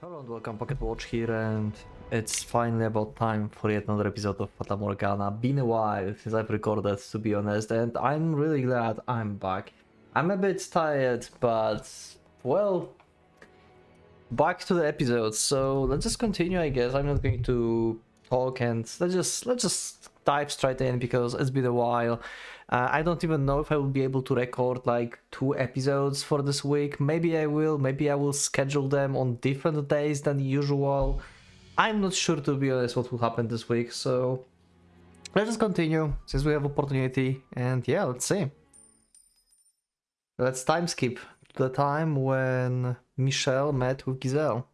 Hello and welcome, Pocket Watch here, and it's finally about time for yet another episode of Fata Morgana. Been a while since I've recorded, to be honest, and I'm really glad I'm back. I'm a bit tired, but well, back to the episode. So let's just continue, I guess. I'm not going to talk, and let's just dive straight in because it's been a while. I don't even know if I will be able to record like 2 episodes for this week. Maybe I will, maybe I will schedule them on different days than usual. I'm not sure, to be honest, what will happen this week, so let's just continue since we have opportunity, and yeah, let's see. Let's time skip to the time when Michelle met with Giselle.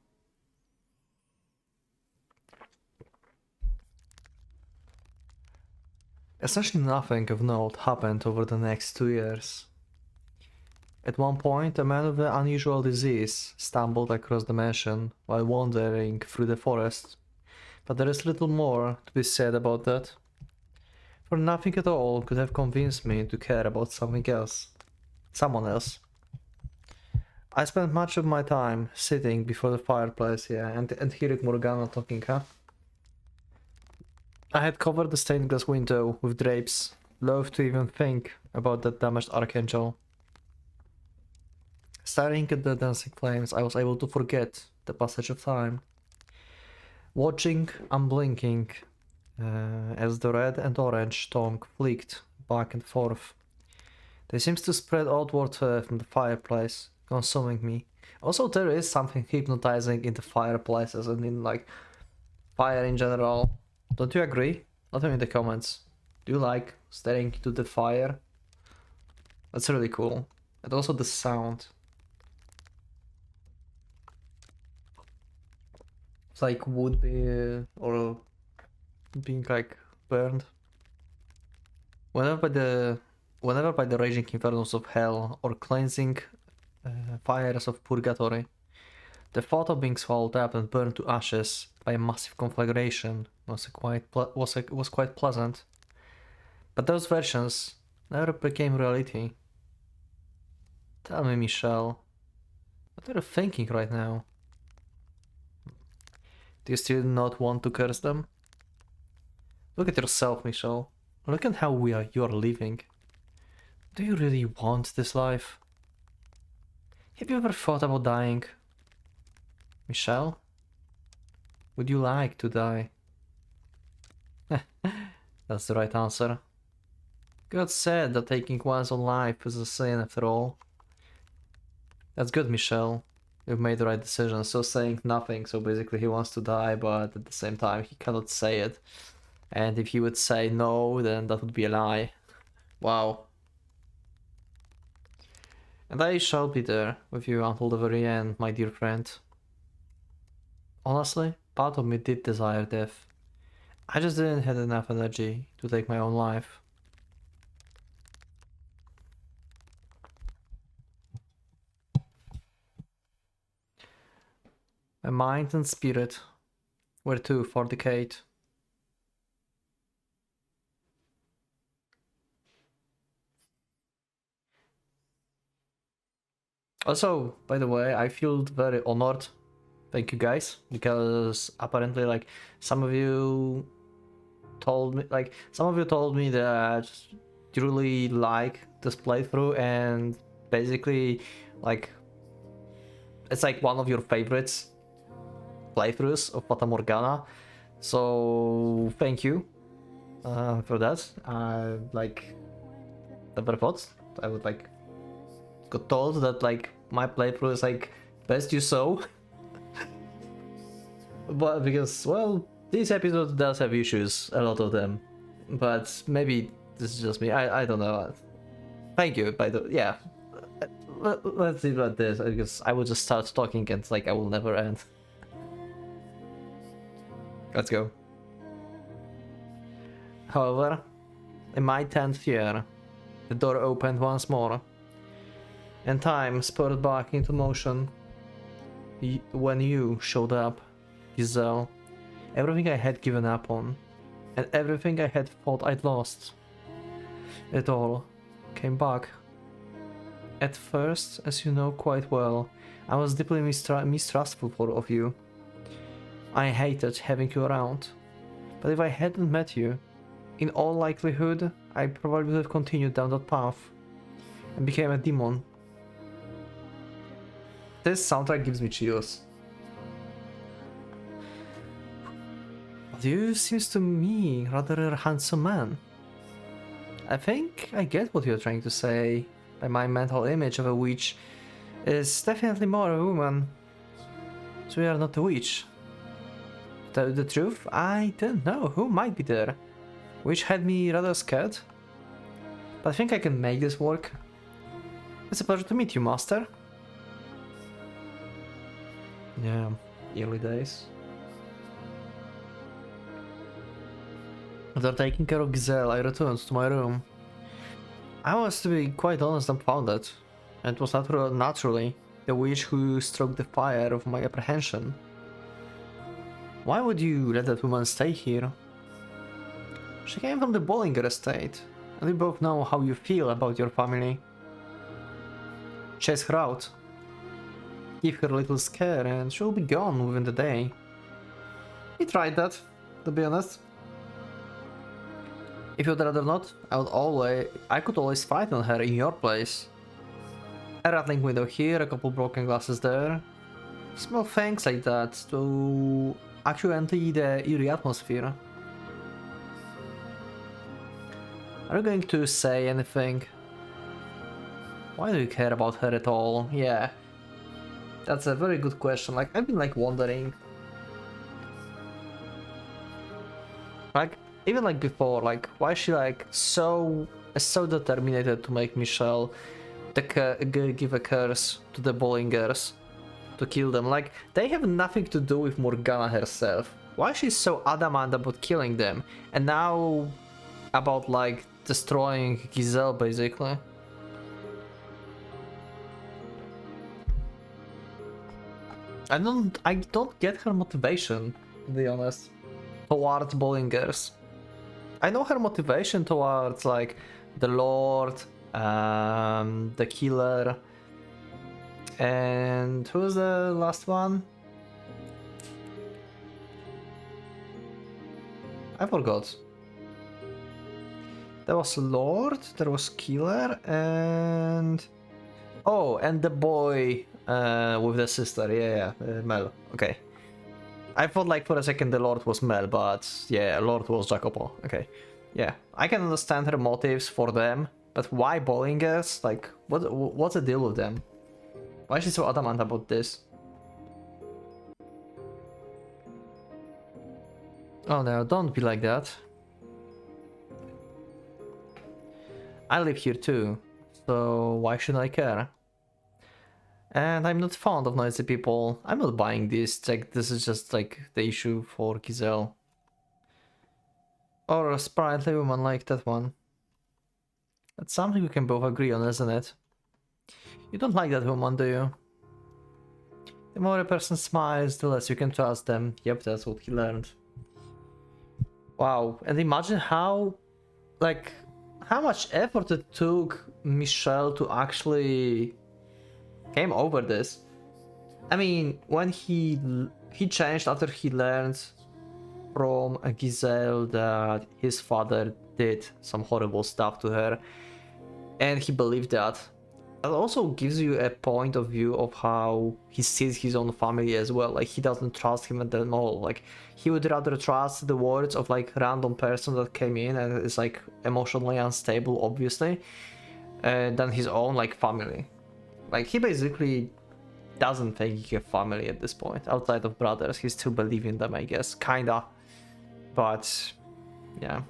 Essentially nothing of note happened over the next 2 years. At one point, a man with an unusual disease stumbled across the mansion while wandering through the forest. But there is little more to be said about that. For nothing at all could have convinced me to care about something else. Someone else. I spent much of my time sitting before the fireplace, yeah, and hearing Morgana talking, huh? I had covered the stained glass window with drapes, loath to even think about that damaged archangel. Staring at the dancing flames, I was able to forget the passage of time. Watching, unblinking, as the red and orange tongue flicked back and forth. They seemed to spread outward from the fireplace, consuming me. Also, there is something hypnotizing in the fireplaces and in like fire in general. Don't you agree? Let me know in the comments. Do you like staring into the fire? That's really cool. And also the sound. It's like wood or being like burned. Whenever by the raging infernos of hell or cleansing fires of purgatory, the thought of being swallowed up and burned to ashes by a massive conflagration was quite pleasant. But those versions never became reality. Tell me, Michelle, what are you thinking right now? Do you still not want to curse them? Look at yourself, Michelle. Look at how you are living. Do you really want this life? Have you ever thought about dying? Michelle? Would you like to die? That's the right answer. God said that taking one's own life is a sin after all. That's good, Michelle. You've made the right decision. So saying nothing, so basically he wants to die, but at the same time he cannot say it. And if he would say no, then that would be a lie. Wow. And I shall be there with you until the very end, my dear friend. Honestly, part of me did desire death. I just didn't have enough energy to take my own life. My mind and spirit were too far decayed. Also, by the way, I feel very honored. Thank you guys, because apparently like some of you told me that you really like this playthrough, and basically like it's like one of your favorites playthroughs of Fata Morgana. So thank you for that. Like never thought I would like got told that like my playthrough is like best you saw. But because, well, this episode does have issues, a lot of them, but maybe this is just me. I don't know. Thank you. By the yeah, let's leave it at this because I will just start talking and like I will never end. Let's go. However, in my 10th year, the door opened once more, and time spurred back into motion. When you showed up, Giselle, everything I had given up on, and everything I had thought I'd lost, it all came back. At first, as you know quite well, I was deeply mistrustful of you. I hated having you around. But if I hadn't met you, in all likelihood, I probably would have continued down that path and became a demon. This soundtrack gives me chills. But you seems to me rather a handsome man. I think I get what you're trying to say. By my mental image of a witch is definitely more a woman. So you are not a witch. To tell you the truth, I don't know who might be there. Which had me rather scared. But I think I can make this work. It's a pleasure to meet you, Master. Yeah, early days. After taking care of Giselle, I returned to my room. I was, to be quite honest, dumbfounded. And it was naturally the witch who stroked the fire of my apprehension. Why would you let that woman stay here? She came from the Bollinger estate, and we both know how you feel about your family. Chase her out. Give her a little scare and she'll be gone within the day. We tried that, to be honest. If you'd rather not, I could always fight on her in your place. A rattling window here, a couple broken glasses there. Small things like that to actually the eerie atmosphere. Are you going to say anything? Why do you care about her at all? Yeah. That's a very good question. Like, I've been like wondering. Like, even like before, like, why is she like so determined to make Michelle give a curse to the Bollingers to kill them? Like, they have nothing to do with Morgana herself. Why is she so adamant about killing them? And now about like destroying Giselle basically. I don't get her motivation, to be honest, towards Bollingers. I know her motivation towards like the Lord, the Killer, and who's the last one? I forgot. There was Lord, there was Killer, and oh, and the boy with the sister. Yeah, Mel. Okay. I thought like for a second the Lord was Mel, but yeah, Lord was Jacopo. Okay. Yeah, I can understand her motives for them, but why Bollingers? Like, what's the deal with them? Why is she so adamant about this? Oh no, don't be like that. I live here too, so why should I care? And I'm not fond of noisy people. I'm not buying this. Like, this is just like the issue for Giselle. Or a sprightly woman like that one. That's something we can both agree on, isn't it? You don't like that woman, do you? The more a person smiles, the less you can trust them. Yep, that's what he learned. Wow, and imagine how much effort it took Michelle to actually came over this. I mean, when he changed after he learned from Giselle that his father did some horrible stuff to her, and he believed that. That also gives you a point of view of how he sees his own family as well. Like, he doesn't trust him at all. Like, he would rather trust the words of like random person that came in and is like emotionally unstable, obviously, than his own like family. Like, he basically doesn't think he has family at this point. Outside of brothers, he still believes in them, I guess, kinda. But yeah.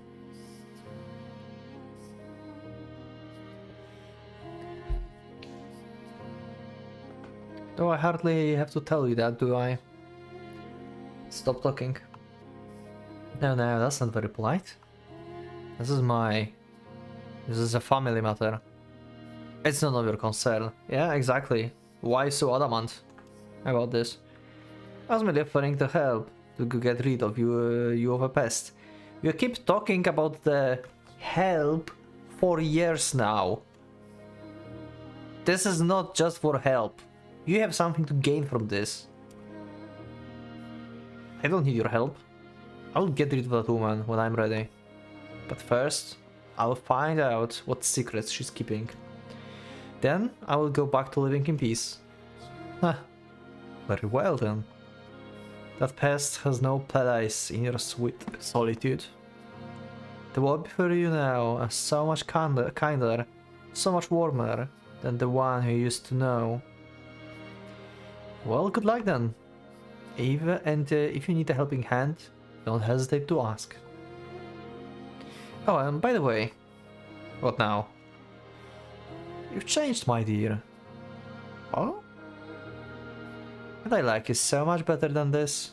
Though I hardly have to tell you that, do I? Stop talking. No, that's not very polite. This is a family matter. It's none of your concern. Yeah, exactly. Why so adamant about this? I was merely offering to help to get rid of you of a pest. You keep talking about the help for years now. This is not just for help. You have something to gain from this. I don't need your help. I'll get rid of that woman when I'm ready. But first, I'll find out what secrets she's keeping. Then I will go back to living in peace. Huh. Very well then. That pest has no place in your sweet solitude. The world before you now is so much kinder, so much warmer than the one you used to know. Well, good luck then. If you need a helping hand, don't hesitate to ask. Oh, and by the way, what now? You've changed, my dear. Oh? What I like is so much better than this.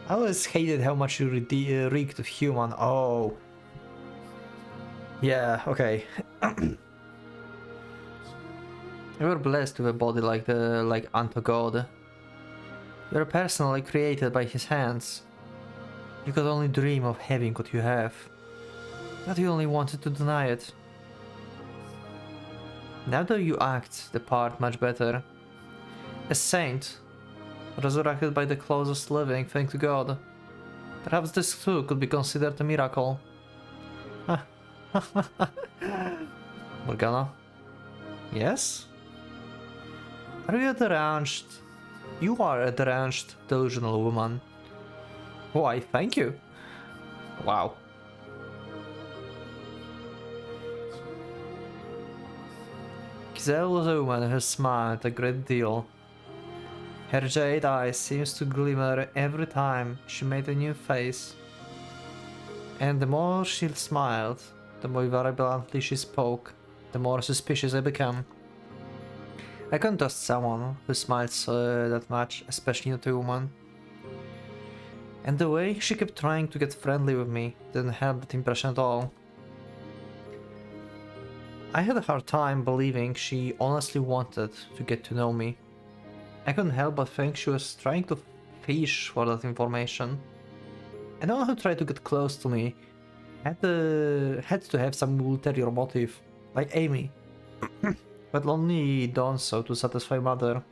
I always hated how much you reeked of human. Oh. Yeah, okay. You were blessed with a body like unto God. You are personally created by his hands. You could only dream of having what you have. But you only wanted to deny it. Now that you act the part much better. A saint, resurrected by the closest living, thank to God. Perhaps this too could be considered a miracle. Morgana? Yes? Are you a deranged? You are a deranged, delusional woman. Why, thank you. Wow. Giselle was a woman who smiled a great deal. Her jade eye seems to glimmer every time she made a new face. And the more she smiled, the more vibrantly she spoke, the more suspicious I became. I can't trust someone who smiles that much, especially not a woman. And the way she kept trying to get friendly with me didn't help that impression at all. I had a hard time believing she honestly wanted to get to know me. I couldn't help but think she was trying to fish for that information. Anyone who tried to get close to me had to have some ulterior motive, like Amy, but only done so to satisfy Mother.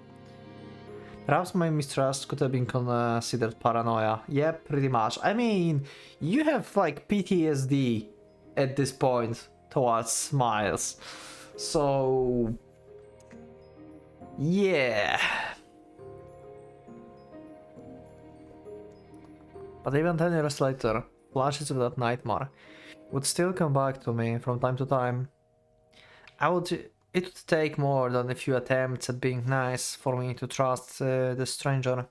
Perhaps my mistrust could have been considered paranoia. Yeah, pretty much. I mean, you have like PTSD at this point towards smiles. So, yeah. But even 10 years later, flashes of that nightmare would still come back to me from time to time. It would take more than a few attempts at being nice for me to trust the stranger.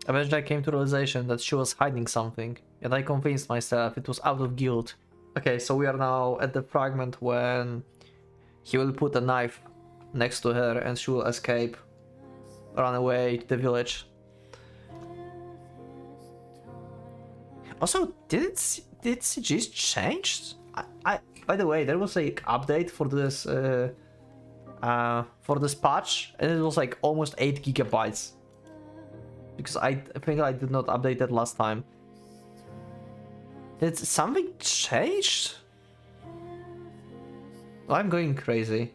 Eventually I came to the realization that she was hiding something, and I convinced myself it was out of guilt. Okay, so we are now at the fragment when he will put a knife next to her and she will escape, run away to the village. Also, did CGs change? By the way, there was a update for this patch, and it was like almost 8 gigabytes. Because I think I did not update that last time. Did something change? I'm going crazy.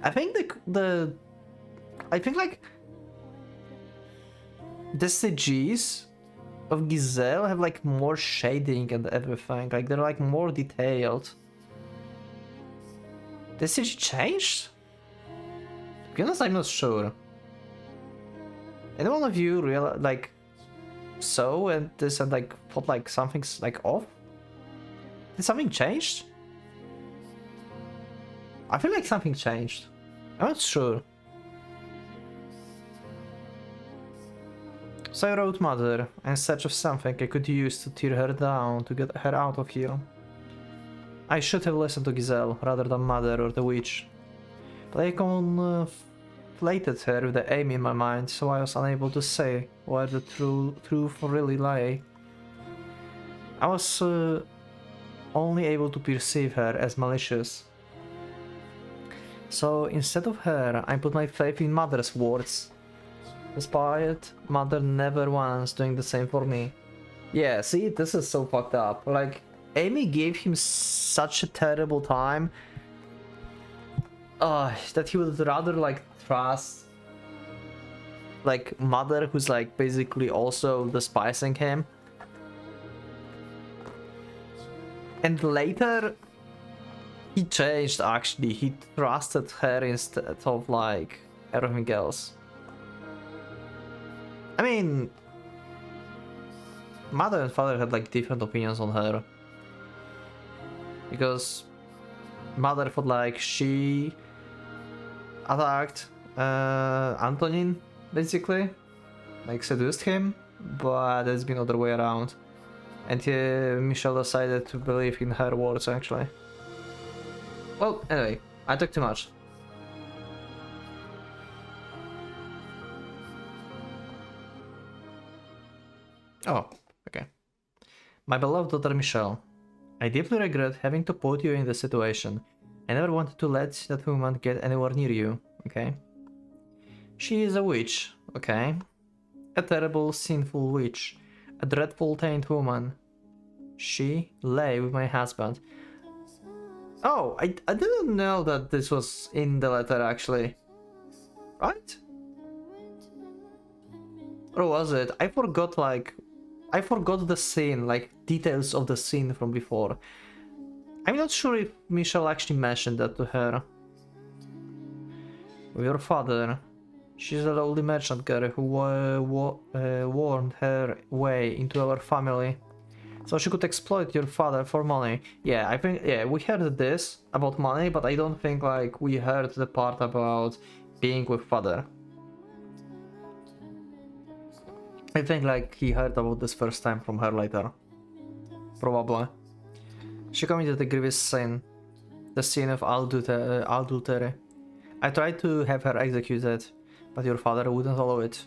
I think the CGs of Giselle have like more shading and everything. Like they're like more detailed. The CG changed? To be honest, I'm not sure. Any one of you saw and this and like thought like something's like off? Did something change? I feel like something changed. I'm not sure. So I wrote Mother in search of something I could use to tear her down to get her out of here. I should have listened to Giselle rather than Mother or the witch. But I conflated her with the aim in my mind, so I was unable to say where the truth really lay. I was only able to perceive her as malicious. So instead of her, I put my faith in Mother's words. Despite mother never once doing the same for me. Yeah, see, this is so fucked up. Like, Amy gave him such a terrible time that he would rather like trust like mother, who's like basically also despising him. And later he changed, actually. He trusted her instead of like everything else. I mean, mother and father had like different opinions on her. Because mother thought like she attacked Antonin, basically. Like seduced him, but it's been other way around. And Michelle decided to believe in her words, actually. Well, anyway, I talk too much. Oh, okay. My beloved daughter Michelle, I deeply regret having to put you in this situation. I never wanted to let that woman get anywhere near you, okay? She is a witch, okay? A terrible, sinful witch. A dreadful, tainted woman. She lay with my husband. Oh, I didn't know that this was in the letter, actually. Right? Or was it? I forgot the scene, like, details of the scene from before. I'm not sure if Michelle actually mentioned that to her. Your father. She's a lowly merchant girl who wormed her way into our family. So she could exploit your father for money. Yeah, I think, yeah, we heard this about money, but I don't think, like, we heard the part about being with father. I think, like, he heard about this first time from her later. Probably. She committed a grievous sin. The sin of adultery. I tried to have her executed, but your father wouldn't allow it.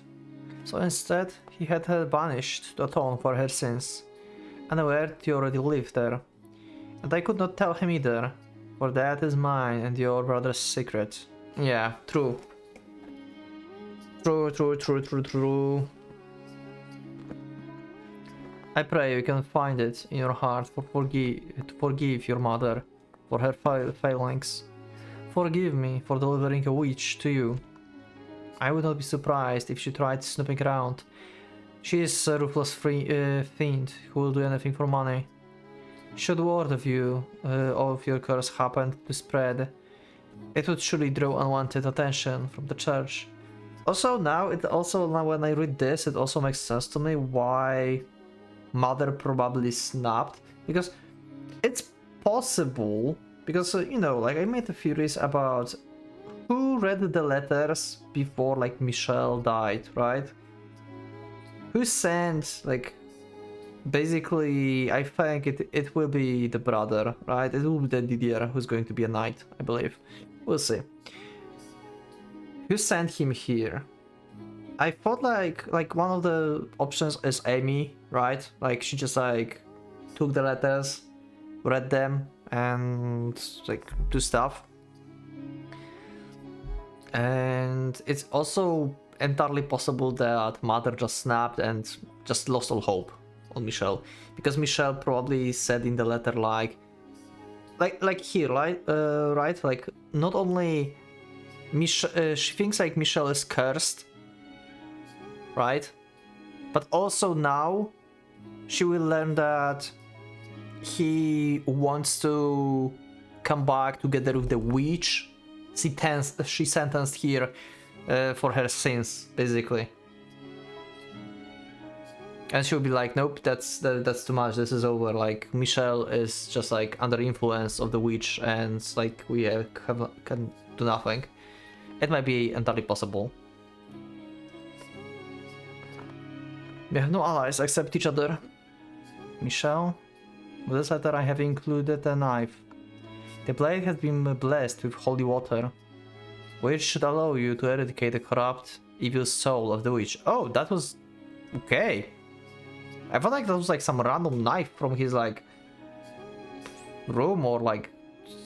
So instead, he had her banished to atone for her sins. Unaware you already lived there. And I could not tell him either, for that is mine and your brother's secret. Yeah, true. True. I pray you can find it in your heart to forgive your mother for her failings. Forgive me for delivering a witch to you. I would not be surprised if she tried snooping around. She is a ruthless fiend who will do anything for money. Should word of your curse happen to spread, it would surely draw unwanted attention from the church. Also now when I read this, it also makes sense to me why mother probably snapped, because it's possible, because you know, like, I made a theories about who read the letters before, like, Michelle died, right? Who sent, like, basically, I think it will be the brother, right? It will be the Didier who's going to be a knight, I believe. We'll see. Who sent him here? I thought like one of the options is Amy, right? Like, she just like took the letters, read them, and like do stuff. And it's also entirely possible that mother just snapped and just lost all hope on Michelle, because Michelle probably said in the letter like here, right? Right? Like, not only she thinks like Michelle is cursed, right? But also now she will learn that he wants to come back together with the witch she sentenced here for her sins, basically. And she'll be like, nope, that's too much, this is over. Like, Michelle is just like under influence of the witch, and like we can do nothing. It might be entirely possible. We have no allies except each other. Michelle, with this letter I have included a knife. The blade has been blessed with holy water, which should allow you to eradicate the corrupt, evil soul of the witch. Oh, that was okay. I felt like that was like some random knife from his like room, or like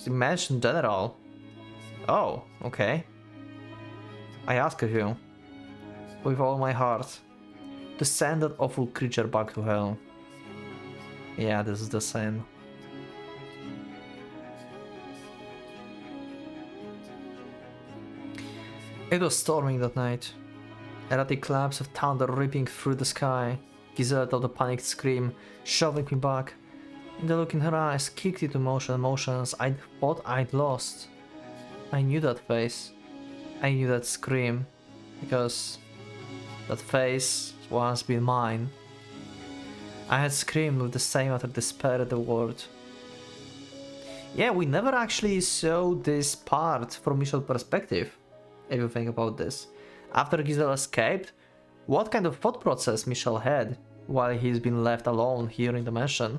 mansion in general. Oh, okay. I ask of you. with all my heart to send that awful creature back to hell. Yeah, this is the sin. It was storming that night. Erratic claps of thunder ripping through the sky. Giselle out a panicked scream, shoving me back. And the look in her eyes kicked into emotions I thought I'd lost. I knew that face. I knew that scream. Because that face once been mine. I had screamed with the same utter despair at the word. Yeah, we never actually saw this part from Michelle's perspective, if you think about this. After Giselle escaped, what kind of thought process Michelle had while he's been left alone here in the mansion?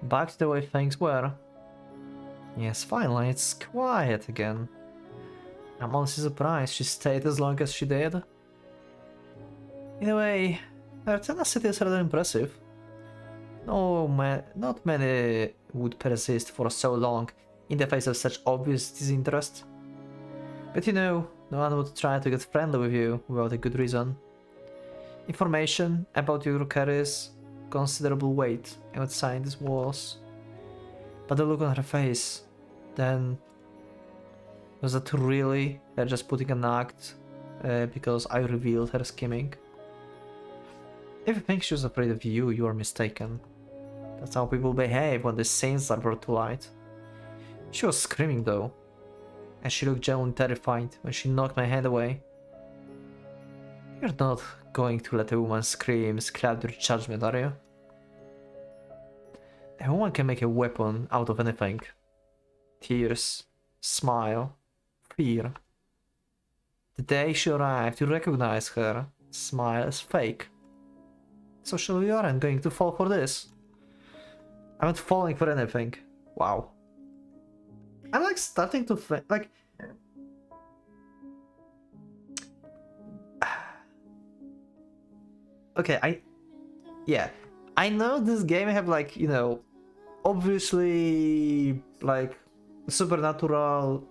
Back to the way things were. Yes, finally, it's quiet again. I'm honestly surprised she stayed as long as she did. In a way, her tenacity is rather impressive. No, not many would persist for so long in the face of such obvious disinterest. But you know, no one would try to get friendly with you without a good reason. Information about you carries considerable weight outside these walls. But the look on her face, then... was that really her just putting an act because I revealed her scheming? If you think she was afraid of you, you are mistaken. That's how people behave when the sins are brought to light. She was screaming though, and she looked genuinely terrified when she knocked my hand away. You're not going to let a woman's screams cloud your judgment, are you? A woman can make a weapon out of anything. Tears, smile, fear. The day she arrived, you recognized her smile as fake. So surely you aren't going to fall for this. I'm not falling for anything. Wow. I'm like starting to think, like... Okay, yeah. I know this game have like, you know, obviously like supernatural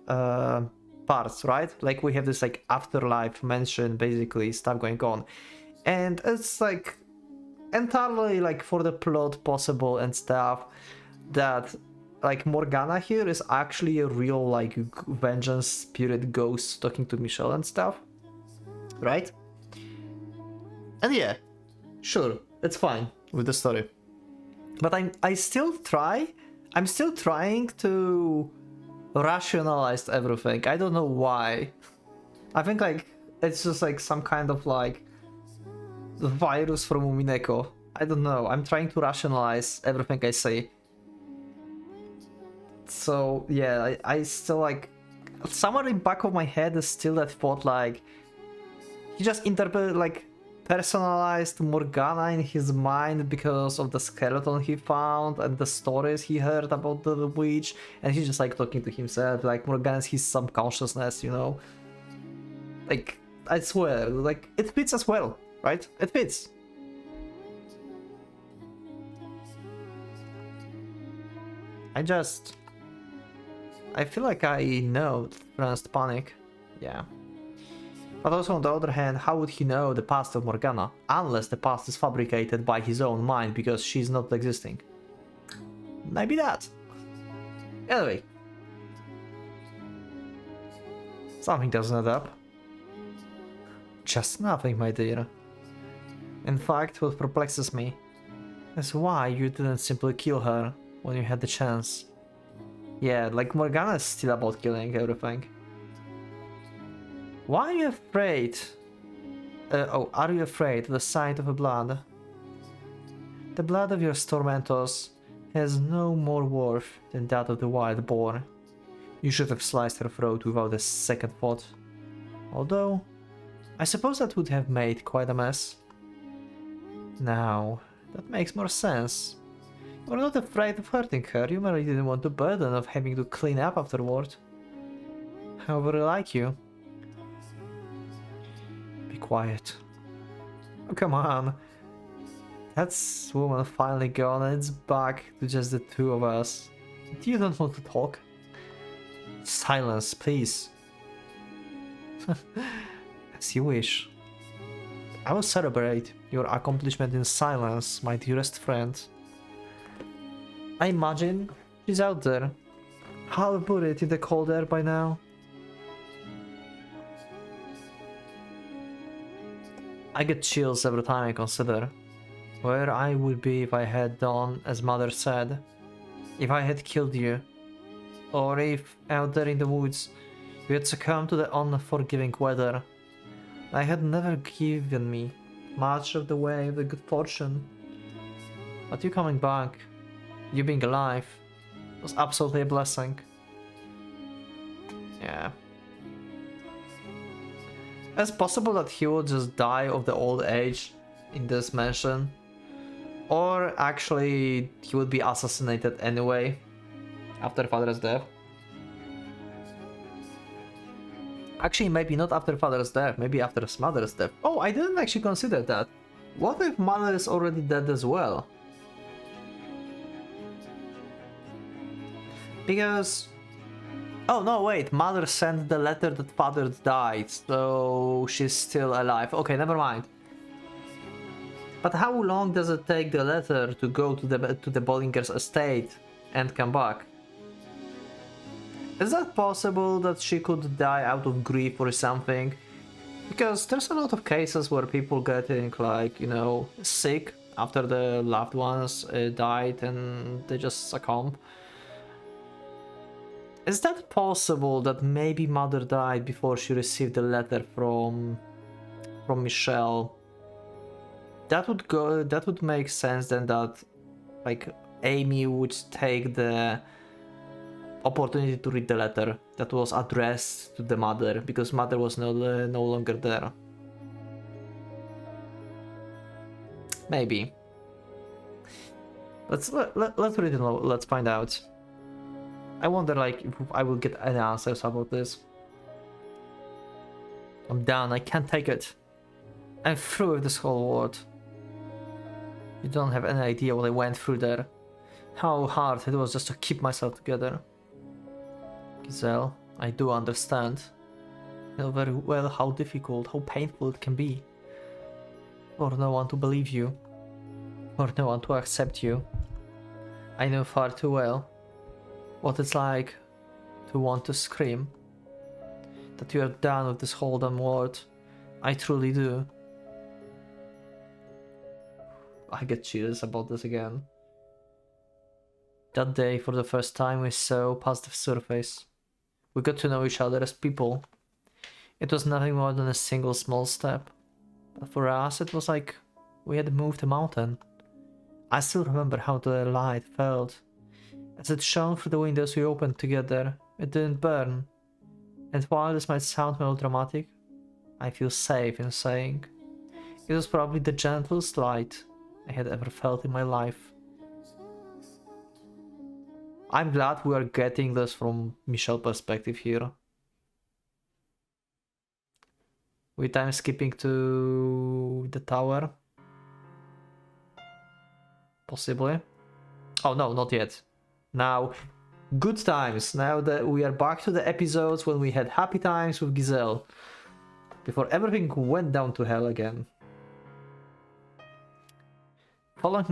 parts, right? Like we have this like afterlife mansion, basically stuff going on. And it's like entirely like for the plot possible and stuff that like Morgana here is actually a real like vengeance spirit ghost talking to Michelle and stuff, right? And yeah, sure, it's fine with the story, but I'm still trying to rationalize everything. I don't know why. I think like it's just like some kind of like the virus from Umineko. I don't know. I'm trying to rationalize everything I say. So yeah, I still like somewhere in the back of my head is still that thought like he just interpreted like personalized Morgana in his mind because of the skeleton he found and the stories he heard about the witch, and he's just like talking to himself like Morgana's his subconsciousness, you know. Like I swear, like it fits as well. Right? It fits. I feel like I know pronounced panic. Yeah. But also on the other hand, how would he know the past of Morgana? Unless the past is fabricated by his own mind because she's not existing. Maybe that. Anyway. Something doesn't add up. Just nothing, my dear. In fact, what perplexes me is why you didn't simply kill her when you had the chance. Yeah, like Morgana is still about killing everything. Why are you afraid? Are you afraid of the sight of a blood? The blood of your tormentors has no more worth than that of the wild boar. You should have sliced her throat without a second thought. Although, I suppose that would have made quite a mess. Now, that makes more sense. You're not afraid of hurting her, you merely didn't want the burden of having to clean up afterward. However, I like you. Be quiet. Oh, come on. That's woman finally gone and it's back to just the two of us. You don't want to talk? Silence, please. As you wish. I will celebrate your accomplishment in silence, my dearest friend. I imagine she's out there, half buried in the cold air by now. I get chills every time I consider where I would be if I had done as Mother said, if I had killed you, or if out there in the woods you had succumbed to the unforgiving weather. I had never given me much of the way of the good fortune, but you coming back, you being alive, was absolutely a blessing. Yeah. It's possible that he will just die of the old age in this mansion, or actually he would be assassinated anyway after Father's death. Actually, maybe not after Father's death, maybe after his mother's death. Oh, I didn't actually consider that. What if Mother is already dead as well? Because... oh no, wait, Mother sent the letter that Father died, so she's still alive. Okay, never mind. But how long does it take the letter to go to the Bollingers' estate and come back? Is that possible that she could die out of grief or something? Because there's a lot of cases where people getting, like, you know, sick after the loved ones died and they just succumb. Is that possible that maybe Mother died before she received the letter from Michelle? That would make sense then, that like Amy would take the opportunity to read the letter that was addressed to the mother, because Mother was no longer there. Maybe. Let's read it. Let's find out. I wonder, like, if I will get any answers about this. I'm done. I can't take it. I'm through with this whole world. You don't have any idea what I went through there. How hard it was just to keep myself together. Giselle, I do understand. I know very well how difficult, how painful it can be. For no one to believe you. For no one to accept you. I know far too well what it's like to want to scream. That you are done with this whole damn world. I truly do. I get chills about this again. That day, for the first time, we saw past the surface. We got to know each other as people. It was nothing more than a single small step. But for us, it was like we had moved a mountain. I still remember how the light felt. As it shone through the windows we opened together, it didn't burn. And while this might sound melodramatic, I feel safe in saying it was probably the gentlest light I had ever felt in my life. I'm glad we are getting this from Michelle's perspective here. With time skipping to the tower. Possibly. Oh no, not yet. Now, good times. Now that we are back to the episodes when we had happy times with Giselle. Before everything went down to hell again. Following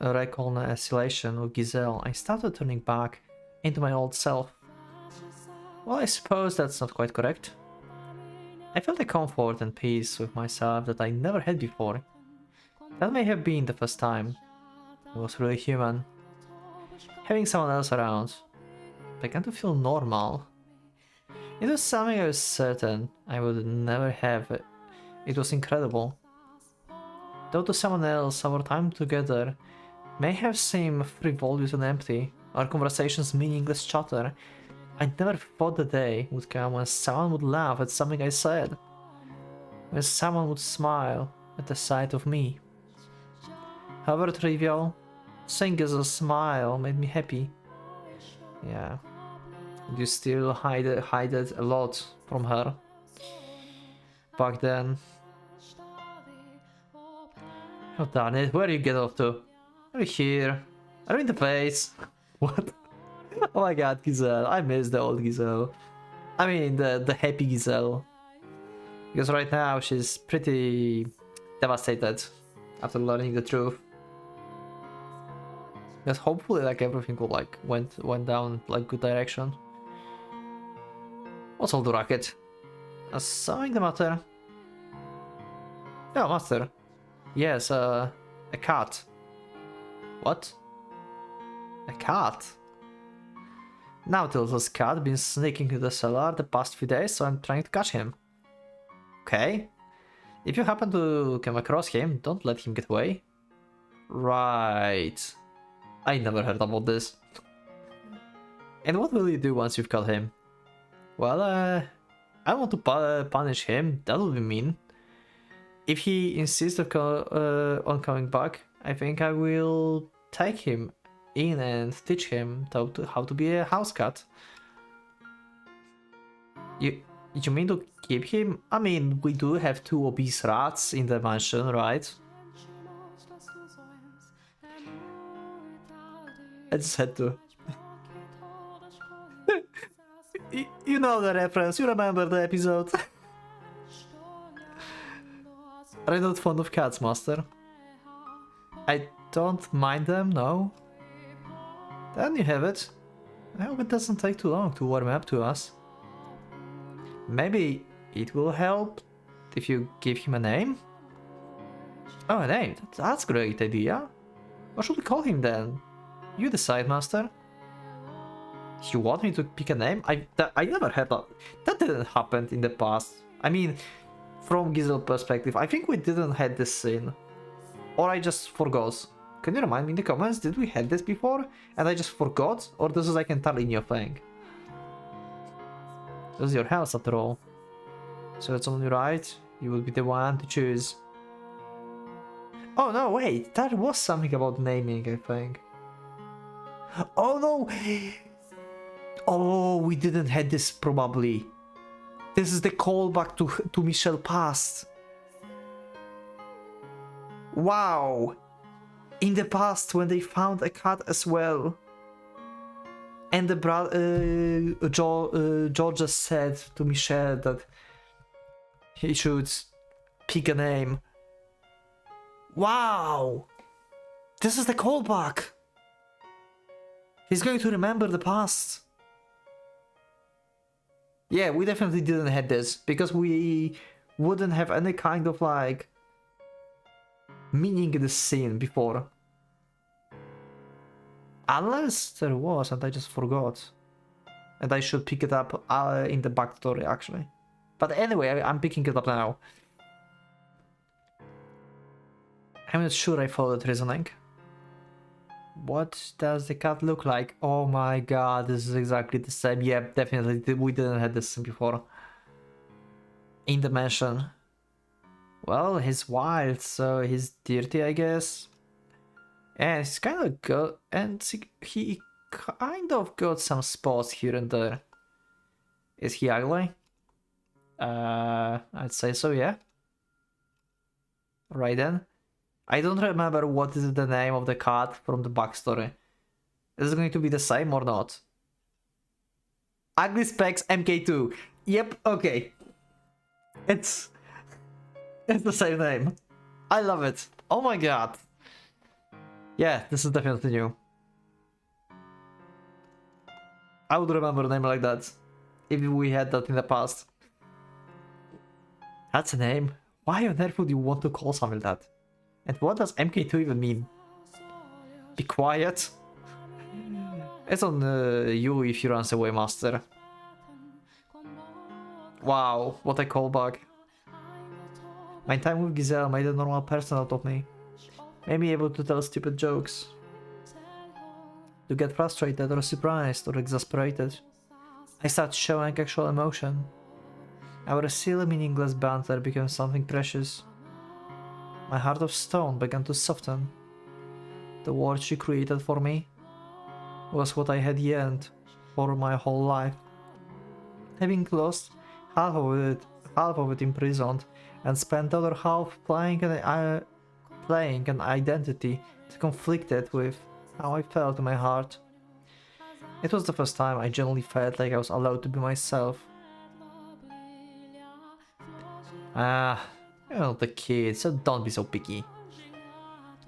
my reconciliation with Giselle, I started turning back into my old self. Well, I suppose that's not quite correct. I felt a comfort and peace with myself that I never had before. That may have been the first time. I was really human. Having someone else around began to feel normal. It was something I was certain I would never have. It was incredible. Though to someone else, our time together may have seemed frivolous and empty, our conversations meaningless chatter, I never thought the day would come when someone would laugh at something I said, when someone would smile at the sight of me. However trivial, seeing as a smile made me happy. Yeah, you still hide it a lot from her back then. Oh darn it, where do you get off to? Are you here? Are you in the face? What? Oh my god, Giselle. I miss the old Giselle. I mean, the happy Giselle. Because right now she's pretty devastated after learning the truth. But hopefully like everything will like went down like good direction. What's all the racket? Something the matter? Yeah, master. Yes, a cat. What? A cat? Nautilus's cat been sneaking into the cellar the past few days, so I'm trying to catch him. Okay. If you happen to come across him, don't let him get away. Right. I never heard about this. And what will you do once you've caught him? Well, I want to punish him. That would be mean. If he insists on coming back, I think I will take him in and teach him how to be a house cat. You mean to keep him? I mean, we do have 2 obese rats in the mansion, right? I just had to. You know the reference, you remember the episode. I'm not fond of cats, master. I don't mind them, no. Then you have it. I hope it doesn't take too long to warm up to us. Maybe it will help if you give him a name? Oh, a name? That's a great idea. What should we call him then? You decide, master. You want me to pick a name? I never had that. That didn't happen in the past. I mean, from Gisel's perspective, I think we didn't have this scene. Or I just forgot. Can you remind me in the comments, did we have this before? And I just forgot? Or this is like entirely new thing? This is your house after all. So it's only right. You will be the one to choose. Oh no, wait. There was something about naming, I think. Oh no! Oh, we didn't have this probably. This is the callback to Michelle past. Wow! In the past, when they found a cat as well, and the Georgia said to Michelle that he should pick a name. Wow! This is the callback. He's going to remember the past. Yeah, we definitely didn't have this, because we wouldn't have any kind of like meaning in the scene before. Unless there was and I just forgot. And I should pick it up in the backstory actually. But anyway, I'm picking it up now. I'm not sure I followed reasoning. What does the cat look like? Oh my god, this is exactly the same. Yeah, definitely, we didn't have this before. In the mansion. Well, he's wild, so he's dirty, I guess. And he's kind of good, and he kind of got some spots here and there. Is he ugly? I'd say so, yeah. Right then. I don't remember what is the name of the cat from the backstory. Is it going to be the same or not? Ugly Specs MK2. Yep, okay. It's the same name. I love it. Oh my god. Yeah, this is definitely new. I would remember a name like that if we had that in the past. That's a name. Why on earth would you want to call something like that? And what does MK2 even mean? Be quiet. It's on you if you run away, master. Wow, what a callback. My time with Giselle made a normal person out of me. Made me able to tell stupid jokes. To get frustrated or surprised or exasperated. I started showing actual emotion. Our silly meaningless banter became something precious. My heart of stone began to soften. The world she created for me was what I had yearned for my whole life. Having lost half of it imprisoned, and spent the other half playing an identity that conflicted with how I felt in my heart. It was the first time I genuinely felt like I was allowed to be myself. Ah, you're not a kid, so don't be so picky.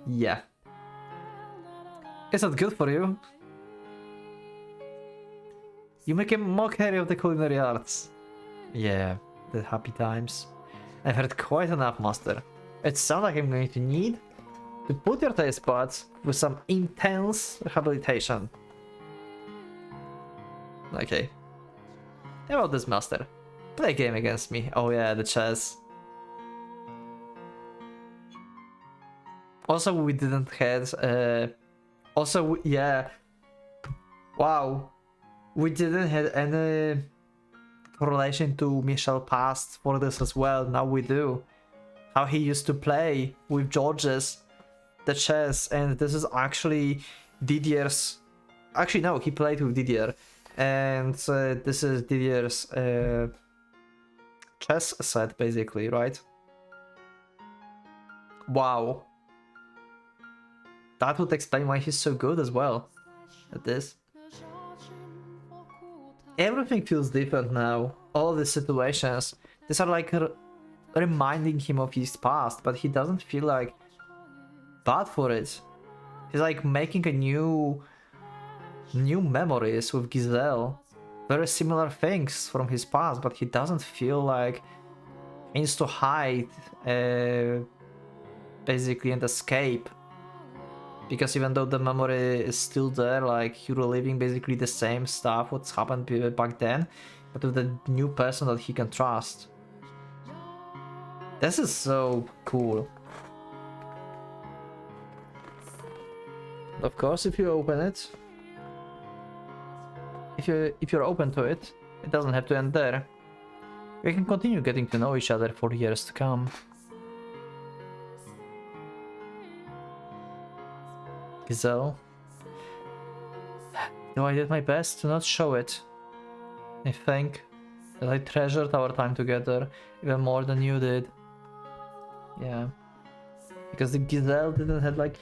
Yeah. Is that good for you? You make a mockery of the culinary arts. Yeah, the happy times. I've heard quite enough, master. It sounds like I'm going to need to put your taste buds with some intense rehabilitation. Okay. How about this, master? Play a game against me. Oh yeah, the chess. Also, we didn't have... yeah. Wow. We didn't have any correlation to Michel past for this as well. Now we do. How he used to play with Georges, the chess, and this is actually Didier's... Actually, no, he played with Didier. And this is Didier's chess set, basically, right? Wow. That would explain why he's so good as well at this. Everything feels different now. All the situations. These are like reminding him of his past, but he doesn't feel like bad for it. He's like making a new memories with Giselle. Very similar things from his past, but he doesn't feel like he needs to hide basically and escape. Because even though the memory is still there, like you're reliving basically the same stuff what's happened back then, but with a new person that he can trust. This is so cool. Of course, if you open it, if you're open to it, it doesn't have to end there. We can continue getting to know each other for years to come. Giselle, though I did my best to not show it, I think that I treasured our time together even more than you did. Yeah, because the Giselle didn't have like...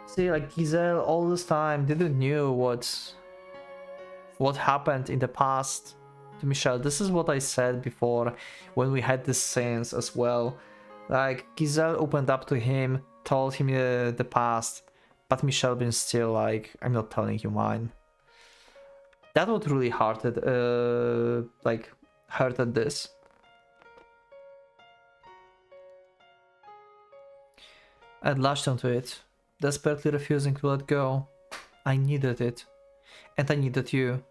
See, like Giselle all this time didn't knew what happened in the past to Michel. This is what I said before when we had these scenes as well. Like Giselle opened up to him, told him the past, but Michel been still like, I'm not telling you mine. That would really hurted this. I'd latched onto it, desperately refusing to let go. I needed it. And I needed you.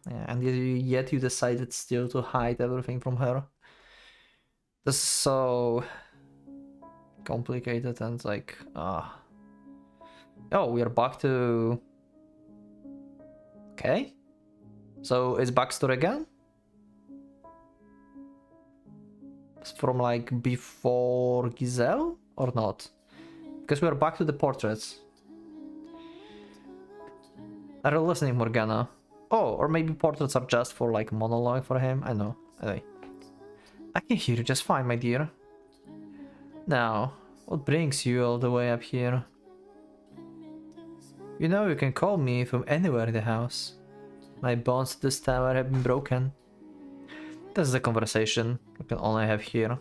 Yeah, and yet you decided still to hide everything from her. This is so complicated and like... Oh, we are back to... Okay. So it's backstory again? It's from like before Giselle or not? Because we are back to the portraits. Are you listening, Morgana? Oh, or maybe portraits are just for like monologue for him? I know. Anyway. I can hear you just fine, my dear. Now, what brings you all the way up here? You know you can call me from anywhere in the house. My bonds to this tower have been broken. This is a conversation we can only have here.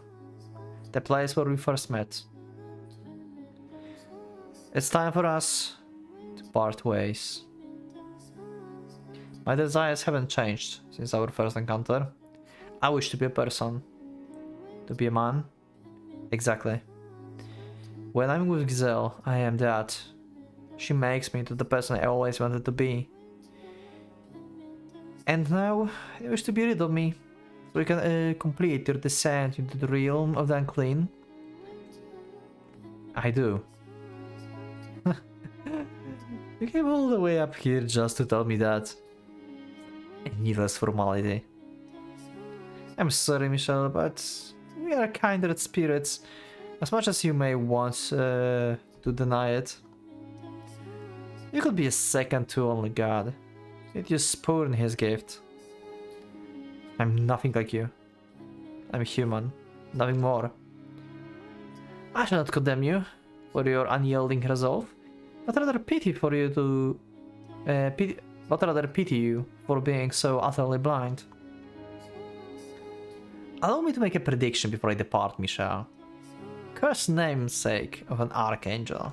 The place where we first met. It's time for us to part ways. My desires haven't changed since our first encounter. I wish to be a person. To be a man. Exactly. When I'm with Giselle, I am that. She makes me into the person I always wanted to be. And now, I wish to be rid of me. So you can complete your descent into the realm of the unclean. I do. You came all the way up here just to tell me that. A needless formality. I'm sorry, Michel, but we are kindred spirits, as much as you may want to deny it. You could be a second to only God, yet you spurn his gift. I'm nothing like you. I'm human, nothing more. I shall not condemn you for your unyielding resolve, but rather pity you for being so utterly blind. Allow me to make a prediction before I depart, Michelle. Cursed namesake of an archangel.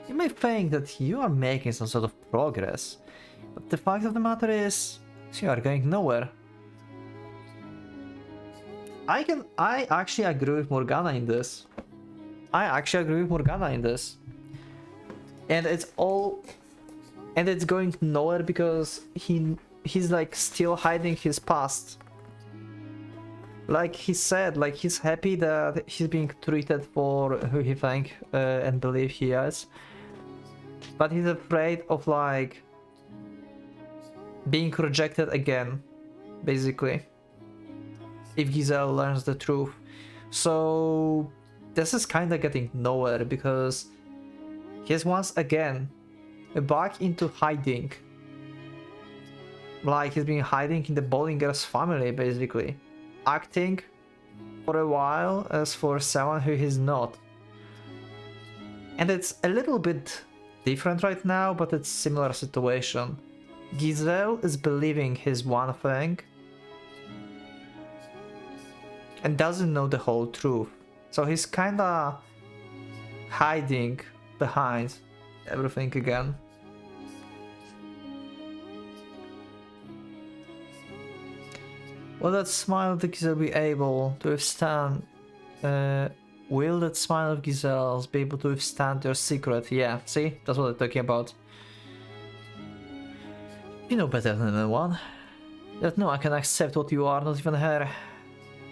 You may think that you are making some sort of progress, but the fact of the matter is, you are going nowhere. I actually agree with Morgana in this. And it's going nowhere because he's like still hiding his past. Like he said, like he's happy that he's being treated for who he think and believe he is, but he's afraid of like being rejected again, basically, if Giselle learns the truth. So this is kind of getting nowhere because he's once again back into hiding. Like he's been hiding in the Bollinger's family, basically, acting for a while as for someone who he's not. And it's a little bit different right now, but it's similar situation. Giselle is believing his one thing and doesn't know the whole truth. So he's kinda hiding behind everything again. Will that smile of Giselle be able to withstand? Will that smile of Giselle's be able to withstand your secret? Yeah, see? That's what I'm talking about. You know better than anyone that no one can accept what you are, not even her.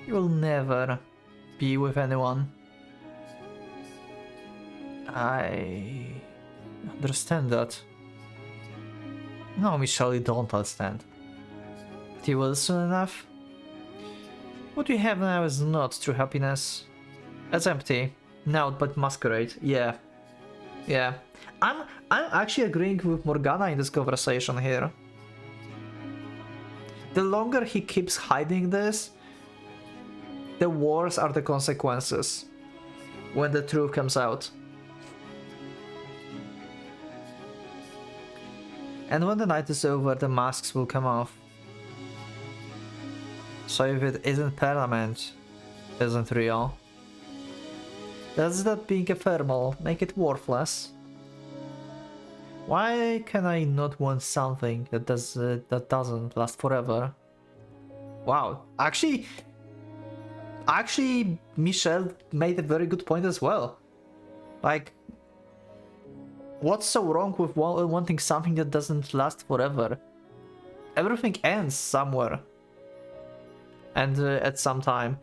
You will never be with anyone. I understand that. No, Michelle, you don't understand. But you will soon enough. What you have now is not true happiness. It's empty. Now but masquerade. Yeah. Yeah. I'm actually agreeing with Morgana in this conversation here. The longer he keeps hiding this, the worse are the consequences when the truth comes out. And when the night is over, the masks will come off. So if it isn't permanent, isn't real, does that being ephemeral make it worthless? Why can I not want something that doesn't last forever? Wow, actually, Michelle made a very good point as well. Like, what's so wrong with wanting something that doesn't last forever? Everything ends somewhere, and at some time,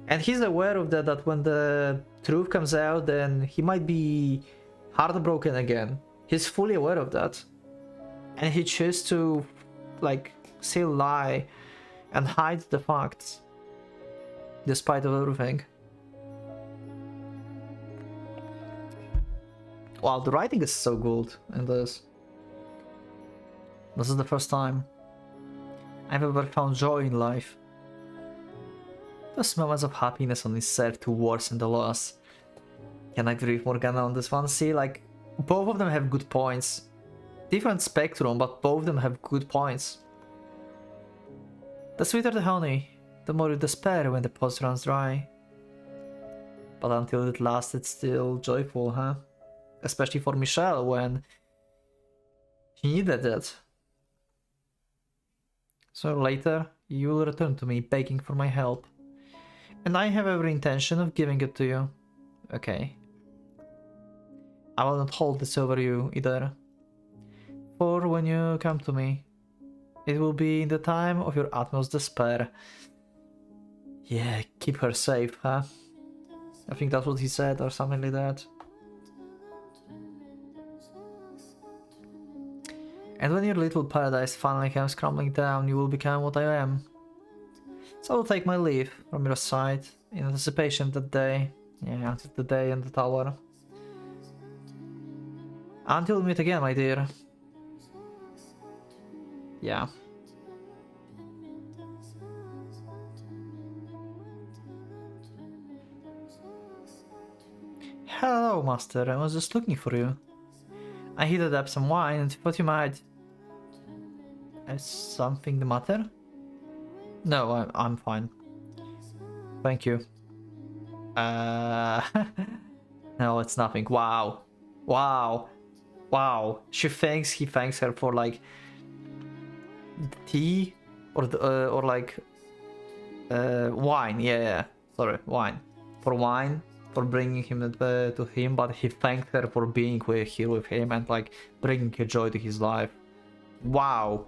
and he's aware of that when the truth comes out, then he might be heartbroken again. He's fully aware of that, and he chooses to like still lie and hide the facts despite of everything. Wow, the writing is so good in this. This is the first time I've ever found joy in life. Those moments of happiness only serve to worsen the loss. Can I agree with Morgana on this one? See, like, both of them have good points. Different spectrum, but both of them have good points. The sweeter the honey, the more you despair when the pot runs dry. But until it lasts, it's still joyful, huh? Especially for Michelle when he needed it. So later, you will return to me begging for my help. And I have every intention of giving it to you. Okay. I will not hold this over you either. For when you come to me, it will be in the time of your utmost despair. Yeah, keep her safe, huh? I think that's what he said, or something like that. And when your little paradise finally comes crumbling down, you will become what I am. So I will take my leave from your side in anticipation of that day. Yeah, until the day and the tower. Until we meet again, my dear. Yeah. Hello, master. I was just looking for you. I heated up some wine and thought you might... Is something the matter? No, I'm fine. Thank you. No, it's nothing. Wow. Wow. Wow. He thanks her for like tea or like wine. Yeah. Sorry, wine. For wine, for bringing him to him, but he thanked her for being here with him and like bringing a joy to his life. Wow.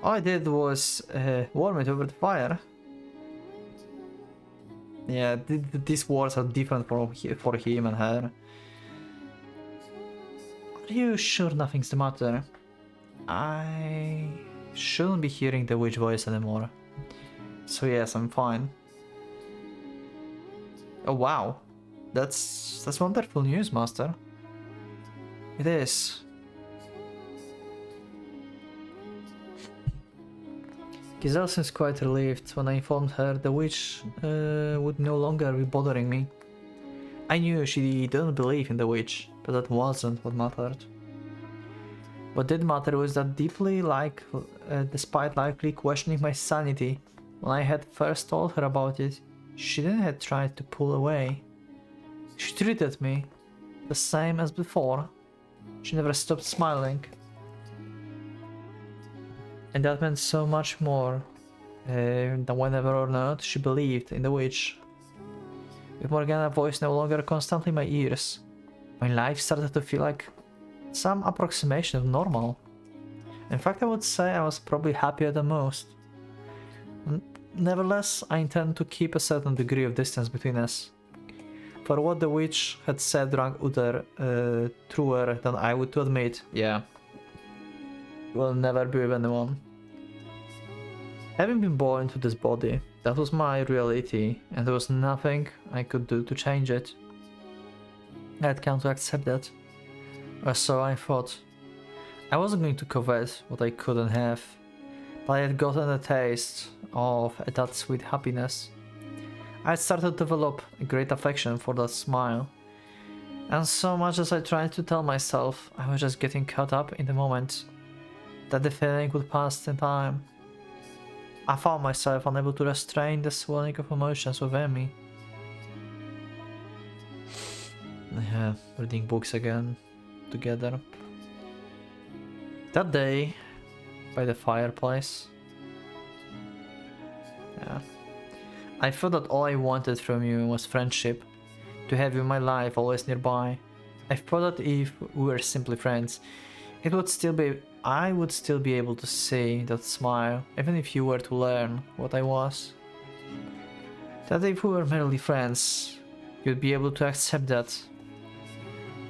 All I did was warm it over the fire. Yeah, these words are different for him and her. Are you sure nothing's the matter? I shouldn't be hearing the witch voice anymore. So yes, I'm fine. Oh wow, that's wonderful news, Master. It is. Giselle seems quite relieved when I informed her the witch would no longer be bothering me. I knew she didn't believe in the witch, but that wasn't what mattered. What did matter was that despite likely questioning my sanity, when I had first told her about it, she didn't have tried to pull away. She treated me the same as before. She never stopped smiling. And that meant so much more than whenever or not she believed in the witch. With Morgana's voice no longer constantly in my ears, my life started to feel like some approximation of normal. In fact, I would say I was probably happier than most. Nevertheless, I intend to keep a certain degree of distance between us. For what the witch had said rang truer than I would to admit. Yeah. Will never be with anyone. Having been born into this body, that was my reality, and there was nothing I could do to change it. I had come to accept that. Or so I thought. I wasn't going to covet what I couldn't have, but I had gotten a taste of that sweet happiness. I had started to develop a great affection for that smile, and so much as I tried to tell myself I was just getting caught up in the moment, that the feeling would pass in time. I found myself unable to restrain the swelling of emotions within me. Yeah, reading books again, together. That day, by the fireplace, yeah, I felt that all I wanted from you was friendship, to have you in my life always nearby. I thought that if we were simply friends, I would still be able to see that smile, even if you were to learn what I was. That if we were merely friends, you'd be able to accept that.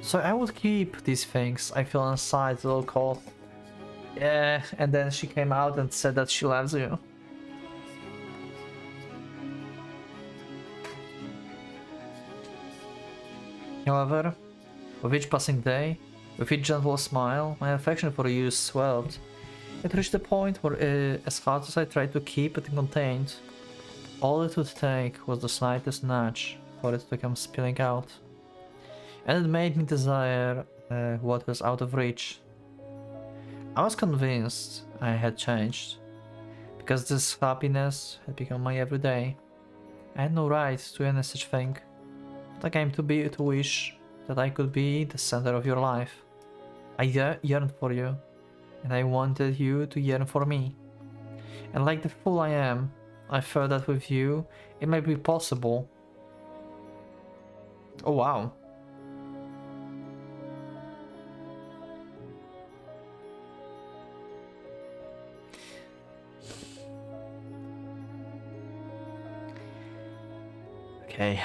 So I would keep these things I feel inside a little cold. Yeah, and then she came out and said that she loves you. However, with each passing day, with each gentle smile, my affection for you swelled. It reached a point where, as hard as I tried to keep it contained, all it would take was the slightest nudge for it to come spilling out. And it made me desire what was out of reach. I was convinced I had changed, because this happiness had become my everyday. I had no right to any such thing, but I came to wish that I could be the center of your life. I yearned for you, and I wanted you to yearn for me. And like the fool I am, I felt that with you, it might be possible. Oh wow. Okay.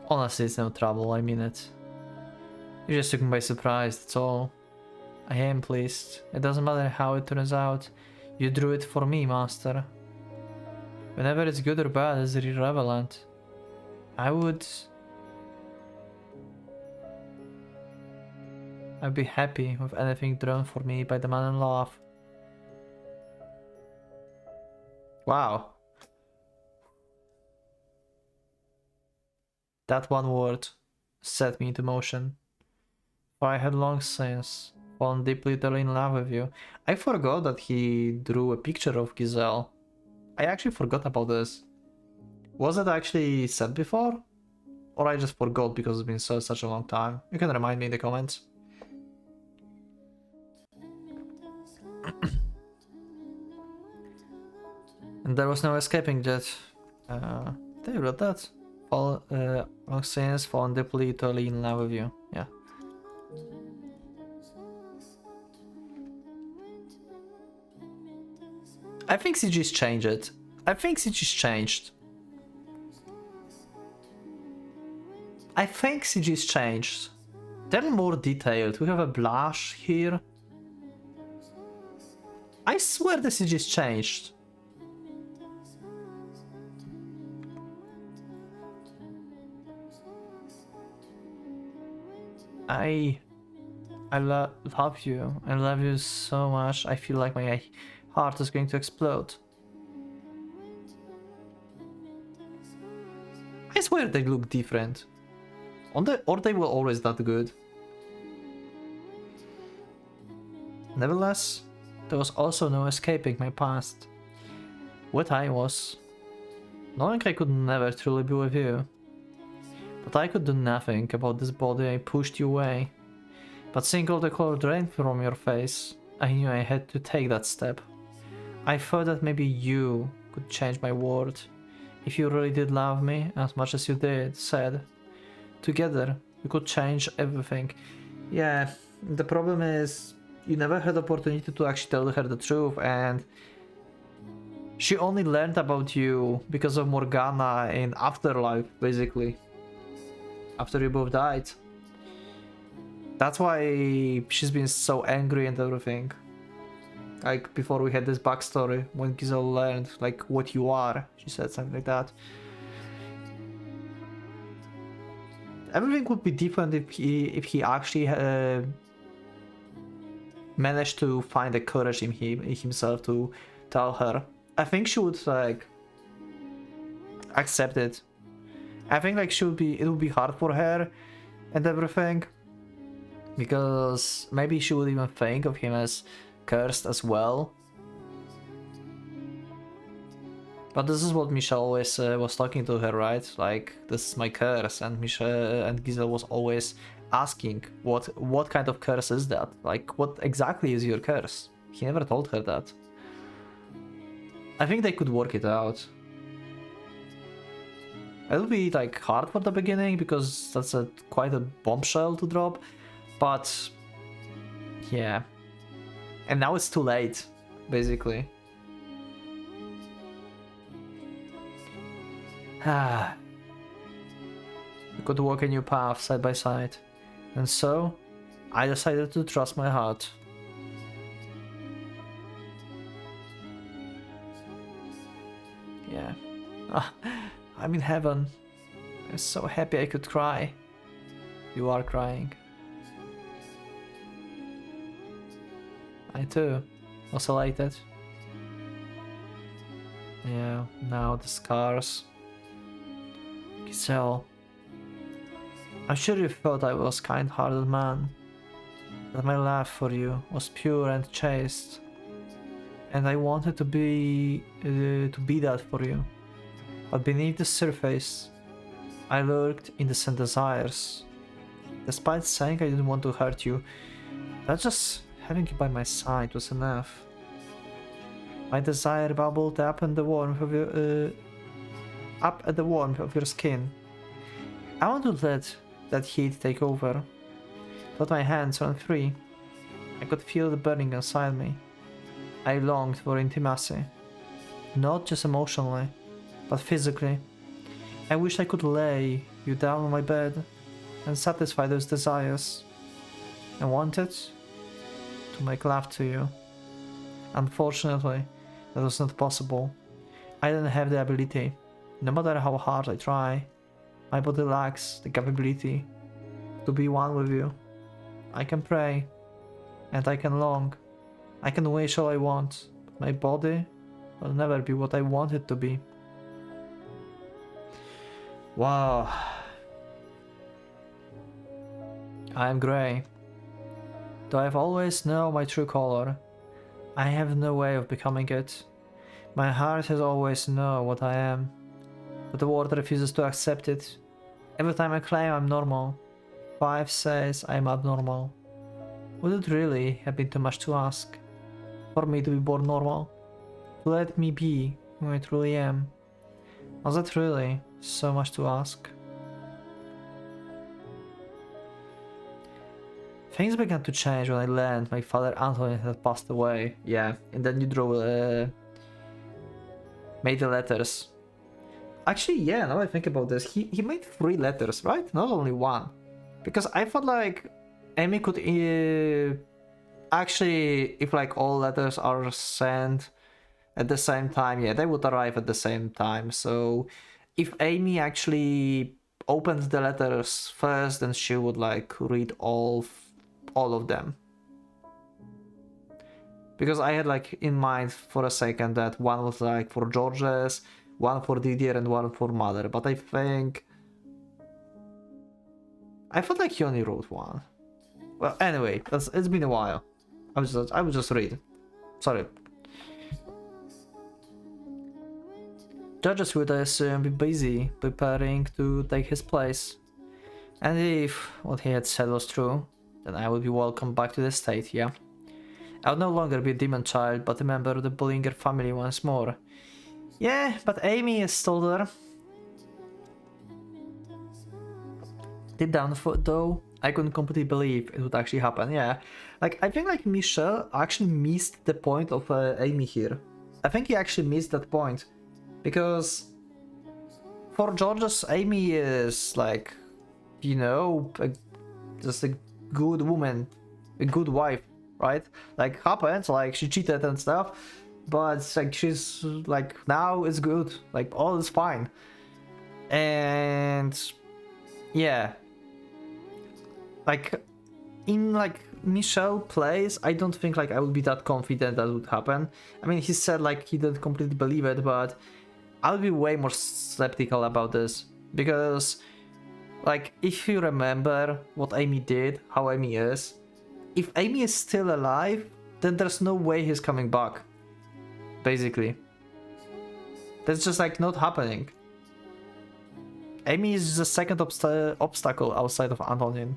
Honestly, it's no trouble, I mean it. You just took me by surprise, that's all. I am pleased. It doesn't matter how it turns out. You drew it for me, Master. Whenever it's good or bad is irrelevant. I'd be happy with anything drawn for me by the man in love. Wow. That one word set me into motion. For I had long since fallen deeply in love with you. I forgot that he drew a picture of Giselle. I actually forgot about this. Was it actually said before? Or I just forgot because it's been such a long time? You can remind me in the comments. And there was no escaping that. They wrote that. Fall, long since fallen deeply in love with you. Yeah. I think CG's changed it. I think CG's changed. I think CG's changed. They're more detailed. We have a blush here. I swear the CG's changed. I love you. I love you so much. I feel like my heart is going to explode. I swear they look different. Or they were always that good. Nevertheless, there was also no escaping my past. What I was. Knowing I could never truly be with you. But I could do nothing about this body. I pushed you away. But seeing all the color drain from your face, I knew I had to take that step. I thought that maybe you could change my world. If you really did love me as much as you said. Together, we could change everything. Yeah, the problem is you never had the opportunity to actually tell her the truth, and she only learned about you because of Morgana in Afterlife, basically. After you both died. That's why she's been so angry and everything. Like, before we had this backstory, when Giselle learned, like, what you are, she said something like that. Everything would be different if he actually managed to find the courage in himself to tell her. I think she would, like, accept it. I think, like, it would be hard for her and everything. Because maybe she would even think of him as cursed as well. But this is what Michelle always was talking to her, right? Like, this is my curse, and Michelle and Giselle was always asking, what kind of curse is that? Like, what exactly is your curse? He never told her that. I think they could work it out. It'll be, like, hard for the beginning because that's quite a bombshell to drop. But yeah, and now it's too late, basically. We could walk a new path side by side, and so I decided to trust my heart. Yeah, I'm in heaven. I'm so happy I could cry. You are crying. I too was elated. Yeah, now the scars. Giselle, I'm sure you thought I was a kind-hearted man, that my love for you was pure and chaste, and I wanted to be that for you. But beneath the surface, I lurked innocent desires. Despite saying I didn't want to hurt you, that's just having you by my side was enough. My desire bubbled up in the warmth of your, up at the warmth of your skin. I want to let that heat take over. Let my hands run free. I could feel the burning inside me. I longed for intimacy. Not just emotionally, but physically. I wished I could lay you down on my bed and satisfy those desires. I wanted to make love to you. Unfortunately, that was not possible. I didn't have the ability. No matter how hard I try, my body lacks the capability to be one with you. I can pray, and I can long. I can wish all I want, but my body will never be what I want it to be. Wow. I am grey. Though I've always known my true color, I have no way of becoming it. My heart has always known what I am, but the world refuses to accept it. Every time I claim I'm normal, 5 says I'm abnormal. Would it really have been too much to ask for me to be born normal? To let me be who I truly am? Was it really so much to ask? Things began to change when I learned my father Anthony had passed away. Yeah, and then you made the letters. Actually, yeah, now I think about this, he made 3 letters, right? Not only 1. Because I thought like Amy could actually, if like all letters are sent at the same time, yeah, they would arrive at the same time. So if Amy actually opened the letters first, then she would like read all of them. Because I had like in mind for a second that one was like for George's, one for Didier, and one for Mother. But I think I felt like he only wrote 1. Well, anyway, it's been a while. I would just read. Sorry. Judges would, I assume, be busy preparing to take his place. And if what he had said was true, then I would be welcomed back to the state, yeah. I would no longer be a demon child, but a member of the Bullinger family once more. Yeah, but Amy is still there. Deep down, though, I couldn't completely believe it would actually happen, yeah. Like, I think like Michel actually missed the point of Amy here. I think he actually missed that point. Because for Georges, Amy is like, you know, just a good woman, a good wife, right? Like, happens, like, she cheated and stuff, but like, she's like, now it's good, like, all is fine. And yeah, like, in like Michel plays, I don't think like I would be that confident that would happen. I mean, he said like he didn't completely believe it, but I'll be way more skeptical about this, because like if you remember what Amy did, how Amy is, if Amy is still alive, then there's no way he's coming back, basically. That's just like not happening. Amy is the second obstacle outside of Antonin.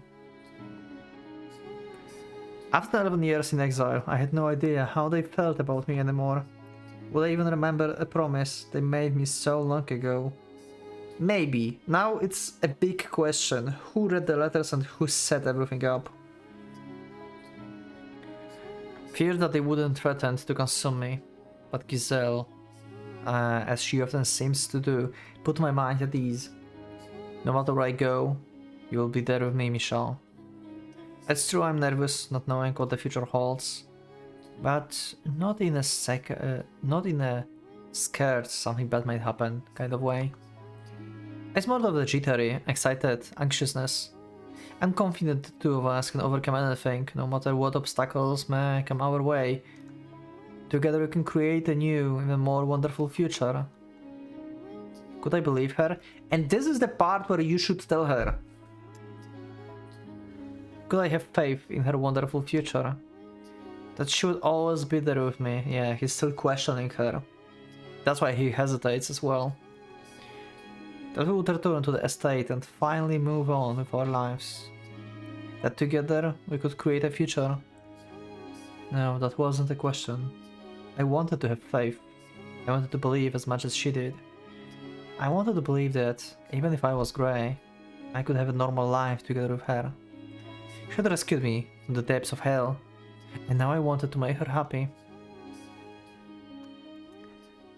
After 11 years in exile, I had no idea how they felt about me anymore. Would I even remember a promise they made me so long ago? Maybe. Now it's a big question. Who read the letters and who set everything up? Feared that they wouldn't threaten to consume me, but Giselle, as she often seems to do, put my mind at ease. No matter where I go, you will be there with me, Michel. It's true I'm nervous, not knowing what the future holds. But not in a scared something bad might happen kind of way. It's more of the jittery, excited, anxiousness. I'm confident the two of us can overcome anything, no matter what obstacles may come our way. Together we can create a new, even more wonderful future. Could I believe her? And this is the part where you should tell her. Could I have faith in her wonderful future? That she would always be there with me. Yeah, he's still questioning her. That's why he hesitates as well. That we would return to the estate and finally move on with our lives. That together we could create a future. No, that wasn't a question. I wanted to have faith. I wanted to believe as much as she did. I wanted to believe that, even if I was grey, I could have a normal life together with her. She had rescued me from the depths of hell, and now I wanted to make her happy.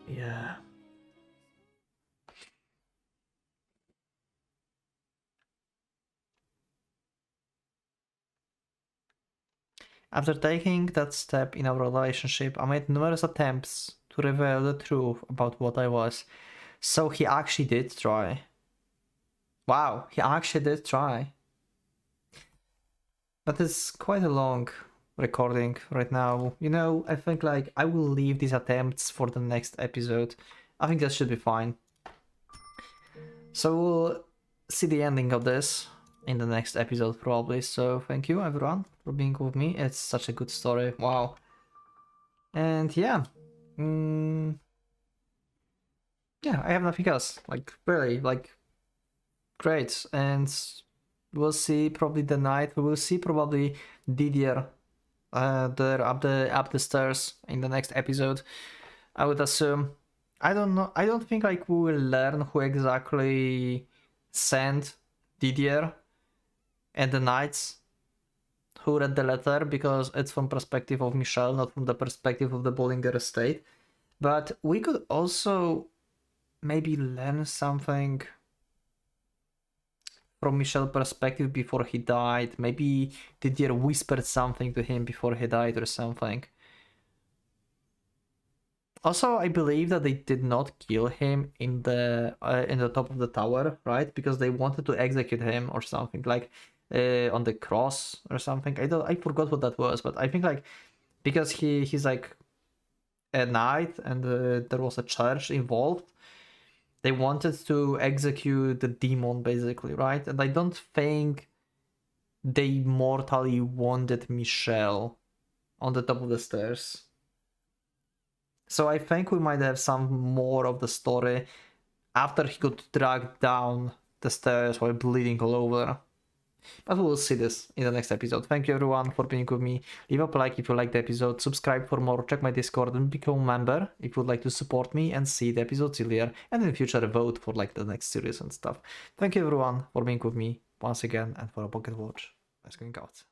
Yeah. After taking that step in our relationship, I made numerous attempts to reveal the truth about what I was. So he actually did try. Wow, he actually did try. But it's quite a long recording right now. You know, I think like I will leave these attempts for the next episode. I think that should be fine. So we'll see the ending of this. in the next episode probably. So thank you everyone for being with me. It's such a good story. Wow. And yeah. Yeah, I have nothing else. Like really, like great. And we'll see probably the night. We will see probably Didier there up the stairs in the next episode. I would assume. I don't know. I don't think like we will learn who exactly sent Didier and the knights who read the letter, because it's from perspective of Michelle, not from the perspective of the Bollinger estate. But we could also maybe learn something from Michelle's perspective before he died. Maybe Didier whispered something to him before he died or something. Also, I believe that they did not kill him in the top of the tower, right? Because they wanted to execute him or something, like on the cross or something. I forgot what that was, but I think like because he's like a knight and there was a church involved, they wanted to execute the demon basically, right? And I don't think they mortally wounded Michelle on the top of the stairs. So I think we might have some more of the story after he got dragged down the stairs while bleeding all over. But we will see this in the next episode. Thank you everyone for being with me. Leave a like if you liked the episode, subscribe for more, check my Discord and become a member if you would like to support me and see the episodes earlier, and in the future vote for like the next series and stuff. Thank you everyone for being with me once again, and for a pocket watch. Let's going out.